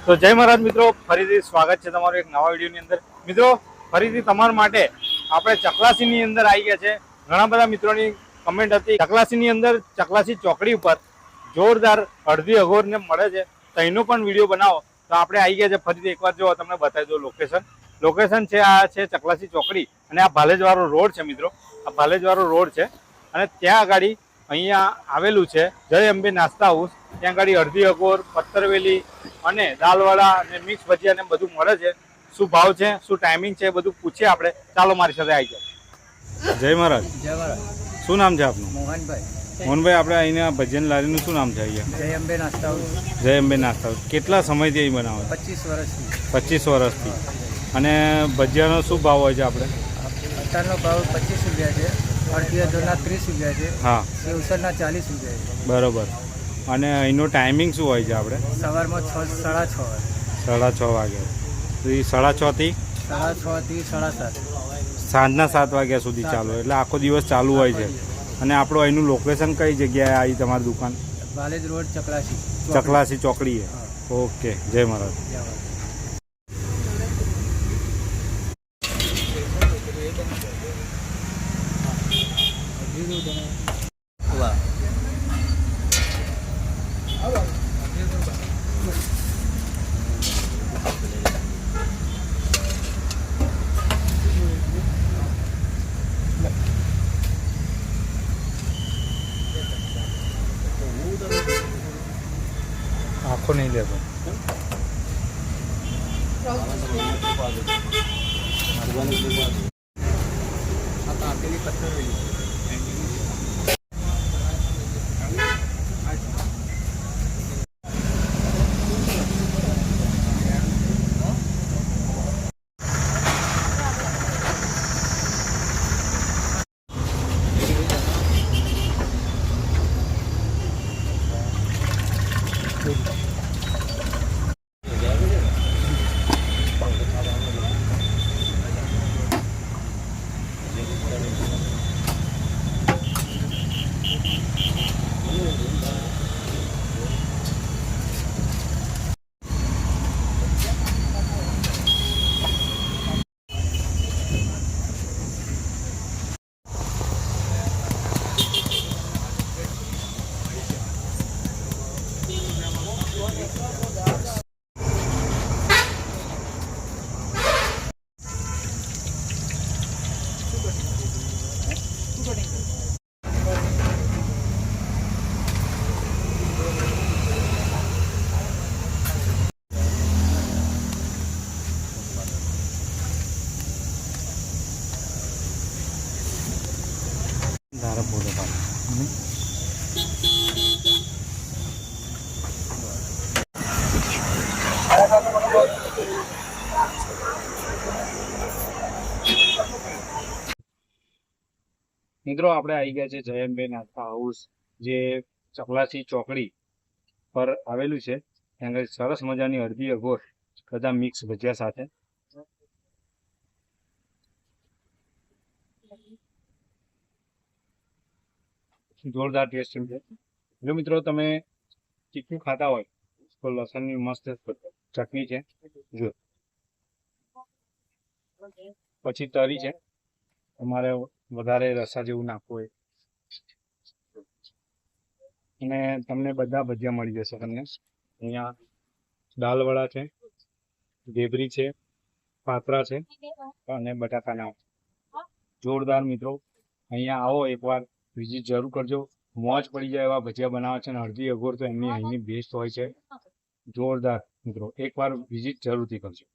તો જય મહારાજ મિત્રો, ફરીથી સ્વાગત છે તમારું એક નવા વિડીયોની અંદર। મિત્રો ફરીથી તમારા માટે આપણે ચકલાસીની અંદર આવી ગયા છે। ઘણા બધા મિત્રોની કમેન્ટ હતી ચકલાસીની અંદર ચકલાસી ચોકડી ઉપર જોરદાર અડધી અઘોરને મળે છે, તો એનો પણ વિડીયો બનાવો। તો આપણે આવી ગયા છે ફરીથી એકવાર, જો તમને બતાવી દો લોકેશન છે આ છે ચકલાસી ચોકડી અને આ ભાલેજવાળો રોડ છે મિત્રો, આ ભાલેજવાળો રોડ છે અને ત્યાં આગળ અહીંયા આવેલું છે જય અંબે નાસ્તા હાઉસ। ત્યાં આગળ અડધી અઘોર, પથ્થરવેલી અને દાલવડા અને મિક્સ ભજીયા ને બધું મળે છે। શું ભાવ છે, શું ટાઈમિંગ છે, બધું પૂછીએ આપણે। ચાલો મારી સાથે આવી જાઓ। જય મહારાજ। જય મહારાજ। શું નામ છે આપનું? મોહનભાઈ। મોહનભાઈ, આપણે અહીંયા ભજન લારીનું શું નામ છે અહીંયા? જય અંબે નાસ્તા હાઉસ। જય અંબે નાસ્તા હાઉસ। કેટલા સમયથી અહીં બનાવો? 25 વર્ષથી। 25 વર્ષથી। અને ભજીયાનો શું ભાવ હોય છે આપણે? અત્યારનો ભાવ 25 રૂપિયા છે, અડધી અધોરના 30 રૂપિયા છે, હા, સેવસરના 40 રૂપિયા છે। બરોબર। અને અહીંનો ટાઈમિંગ શું હોય છે આપણે? સવારમાં 6 સાડા 6 6:30 વાગે, તો એ 6:30 થી 6:30 થી 7:30 સાંજના 7 વાગ્યા સુધી ચાલુ, એટલે આખો દિવસ ચાલુ હોય છે। અને આપણું અહીંનું લોકેશન કઈ જગ્યાએ આવી તમારી દુકાન? ભાલેજ રોડ ચકલાસી ચકલાસી ચોકડીએ। ઓકે, જય મહારાજ। જય મહારાજ। આખો નહીં લેતો। તારા ફોટો પાડ। મિત્રો આપણે આવી ગયા છે જય અંબે નાસ્તા હાઉસ, જે ચકલાસી ચોકડી પર આવેલું છે। ત્યાં આગળ સરસ મજાની અડધી અઘોર બધા મિક્સ ભજીયા સાથે જોરદાર ટેસ્ટ છે। જો મિત્રો તમે તીખું ખાતા હોય તો લસણની મસ્ત ચટણી છે, જો પછી તરી છે, તમારે વધારે રસા જેવું નાખવું હોય અને તમને બધા ભજીયા મળી જશે। તમને અહીંયા દાલવડા છે, ઢેબરી છે, પાત્રા છે અને બટાકાના જોરદાર। મિત્રો અહીંયા આવો, એકવાર વિઝિટ જરૂર કરજો, મોજ પડી જાય એવા ભજીયા બનાવે છે અને અડધી અઘોર તો એમની અહીંની બેસ્ટ હોય છે, જોરદાર। મિત્રો એકવાર વિઝિટ જરૂરથી કરજો।